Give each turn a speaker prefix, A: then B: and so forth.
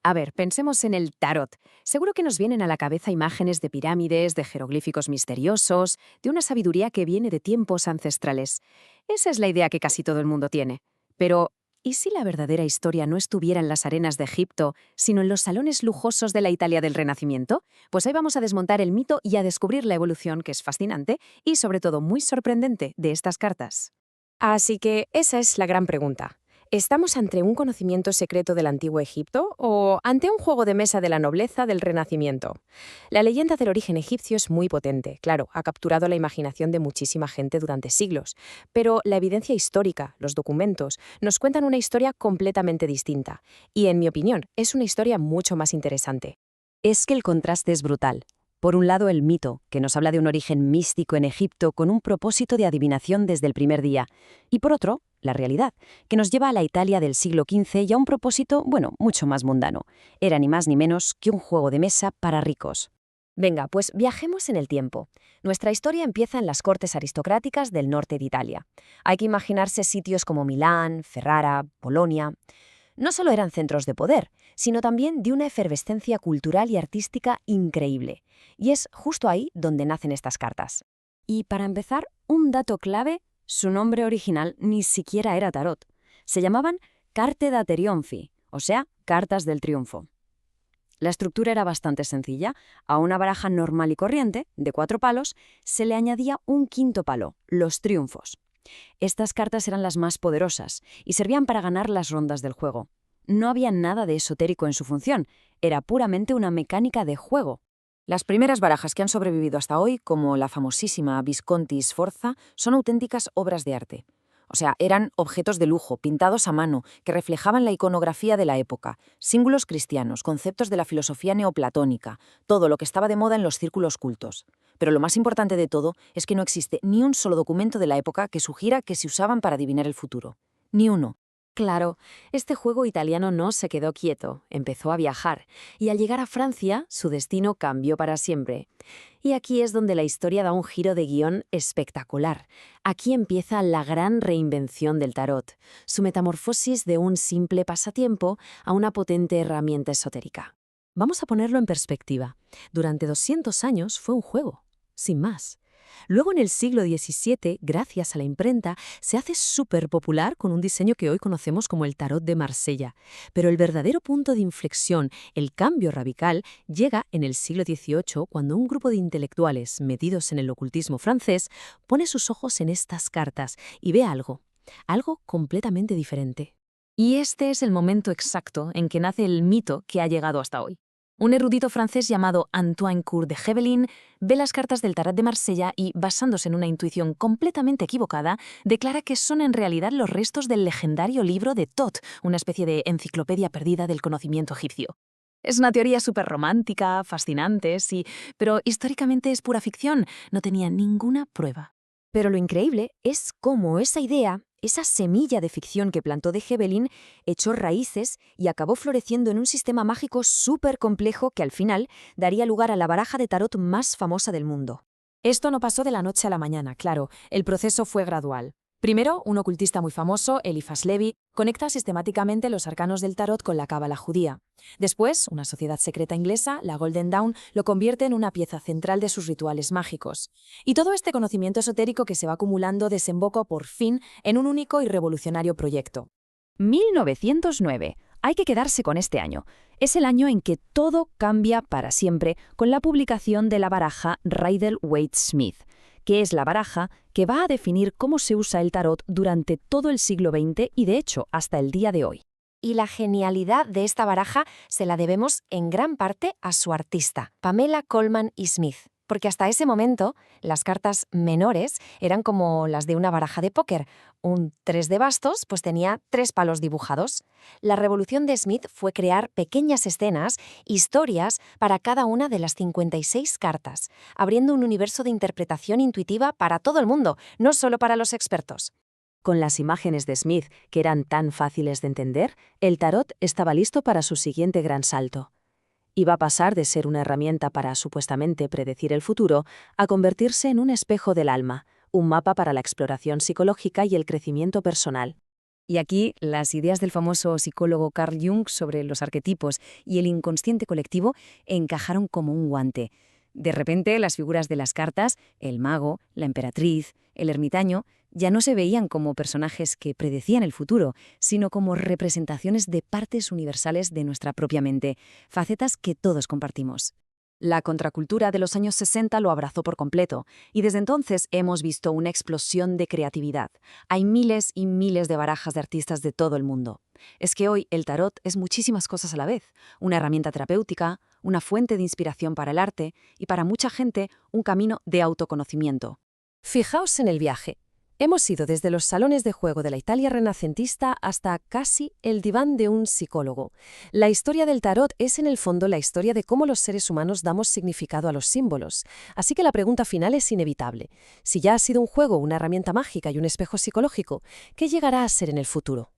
A: A ver, pensemos en el tarot. Seguro que nos vienen a la cabeza imágenes de pirámides, de jeroglíficos misteriosos, de una sabiduría que viene de tiempos ancestrales. Esa es la idea que casi todo el mundo tiene. Pero, ¿y si la verdadera historia no estuviera en las arenas de Egipto, sino en los salones lujosos de la Italia del Renacimiento? Pues ahí vamos a desmontar el mito y a descubrir la evolución, que es fascinante y sobre todo muy sorprendente, de estas cartas.
B: Así que esa es la gran pregunta. ¿Estamos ante un conocimiento secreto del antiguo Egipto o ante un juego de mesa de la nobleza del Renacimiento? La leyenda del origen egipcio es muy potente, claro, ha capturado la imaginación de muchísima gente durante siglos, pero la evidencia histórica, los documentos, nos cuentan una historia completamente distinta, y en mi opinión, es una historia mucho más interesante.
A: Es que el contraste es brutal. Por un lado, el mito, que nos habla de un origen místico en Egipto con un propósito de adivinación desde el primer día. Y por otro, la realidad, que nos lleva a la Italia del siglo XV y a un propósito, bueno, mucho más mundano. Era ni más ni menos que un juego de mesa para ricos. Venga, pues viajemos en el tiempo. Nuestra historia empieza en las cortes aristocráticas del norte de Italia. Hay que imaginarse sitios como Milán, Ferrara, Polonia. No solo eran centros de poder, sino también de una efervescencia cultural y artística increíble. Y es justo ahí donde nacen estas cartas. Y para empezar, un dato clave, su nombre original ni siquiera era tarot. Se llamaban Carte da Trionfi, o sea, cartas del triunfo. La estructura era bastante sencilla. A una baraja normal y corriente, de 4 palos, se le añadía un quinto palo, los triunfos. Estas cartas eran las más poderosas y servían para ganar las rondas del juego. No había nada de esotérico en su función, era puramente una mecánica de juego. Las primeras barajas que han sobrevivido hasta hoy, como la famosísima Visconti Sforza, son auténticas obras de arte. O sea, eran objetos de lujo, pintados a mano, que reflejaban la iconografía de la época, símbolos cristianos, conceptos de la filosofía neoplatónica, todo lo que estaba de moda en los círculos cultos. Pero lo más importante de todo es que no existe ni un solo documento de la época que sugiera que se usaban para adivinar el futuro. Ni uno. Claro, este juego italiano no se quedó quieto, empezó a viajar, y al llegar a Francia, su destino cambió para siempre. Y aquí es donde la historia da un giro de guión espectacular. Aquí empieza la gran reinvención del tarot, su metamorfosis de un simple pasatiempo a una potente herramienta esotérica. Vamos a ponerlo en perspectiva. Durante 200 años fue un juego, sin más. Luego, en el siglo XVII, gracias a la imprenta, se hace súper popular con un diseño que hoy conocemos como el tarot de Marsella. Pero el verdadero punto de inflexión, el cambio radical, llega en el siglo XVIII, cuando un grupo de intelectuales metidos en el ocultismo francés pone sus ojos en estas cartas y ve algo completamente diferente. Y este es el momento exacto en que nace el mito que ha llegado hasta hoy. Un erudito francés llamado Antoine Coeur de Gebelin ve las cartas del tarot de Marsella y, basándose en una intuición completamente equivocada, declara que son en realidad los restos del legendario libro de Thoth, una especie de enciclopedia perdida del conocimiento egipcio. Es una teoría súper romántica, fascinante, sí, pero históricamente es pura ficción, no tenía ninguna prueba. Pero lo increíble es cómo esa idea, esa semilla de ficción que plantó de Gebelin, echó raíces y acabó floreciendo en un sistema mágico súper complejo que al final daría lugar a la baraja de tarot más famosa del mundo. Esto no pasó de la noche a la mañana, claro, el proceso fue gradual. Primero, un ocultista muy famoso, Eliphas Levi, conecta sistemáticamente los arcanos del tarot con la cábala judía. Después, una sociedad secreta inglesa, la Golden Dawn, lo convierte en una pieza central de sus rituales mágicos. Y todo este conocimiento esotérico que se va acumulando desemboca por fin en un único y revolucionario proyecto. 1909. Hay que quedarse con este año. Es el año en que todo cambia para siempre con la publicación de la baraja Rider-Waite-Smith, que es la baraja que va a definir cómo se usa el tarot durante todo el siglo XX y, de hecho, hasta el día de hoy. Y la genialidad de esta baraja se la debemos en gran parte a su artista, Pamela Colman y Smith. Porque hasta ese momento, las cartas menores eran como las de una baraja de póker. Un 3 de bastos pues tenía 3 palos dibujados. La revolución de Smith fue crear pequeñas escenas, historias para cada una de las 56 cartas, abriendo un universo de interpretación intuitiva para todo el mundo, no solo para los expertos. Con las imágenes de Smith, que eran tan fáciles de entender, el tarot estaba listo para su siguiente gran salto. Iba a pasar de ser una herramienta para supuestamente predecir el futuro a convertirse en un espejo del alma, un mapa para la exploración psicológica y el crecimiento personal. Y aquí las ideas del famoso psicólogo Carl Jung sobre los arquetipos y el inconsciente colectivo encajaron como un guante. De repente, las figuras de las cartas, el mago, la emperatriz, el ermitaño, ya no se veían como personajes que predecían el futuro, sino como representaciones de partes universales de nuestra propia mente, facetas que todos compartimos. La contracultura de los años 60 lo abrazó por completo, y desde entonces hemos visto una explosión de creatividad. Hay miles y miles de barajas de artistas de todo el mundo. Es que hoy el tarot es muchísimas cosas a la vez, una herramienta terapéutica, una fuente de inspiración para el arte y para mucha gente un camino de autoconocimiento.
B: Fijaos en el viaje. Hemos ido desde los salones de juego de la Italia renacentista hasta casi el diván de un psicólogo. La historia del tarot es en el fondo la historia de cómo los seres humanos damos significado a los símbolos. Así que la pregunta final es inevitable. Si ya ha sido un juego, una herramienta mágica y un espejo psicológico, ¿qué llegará a ser en el futuro?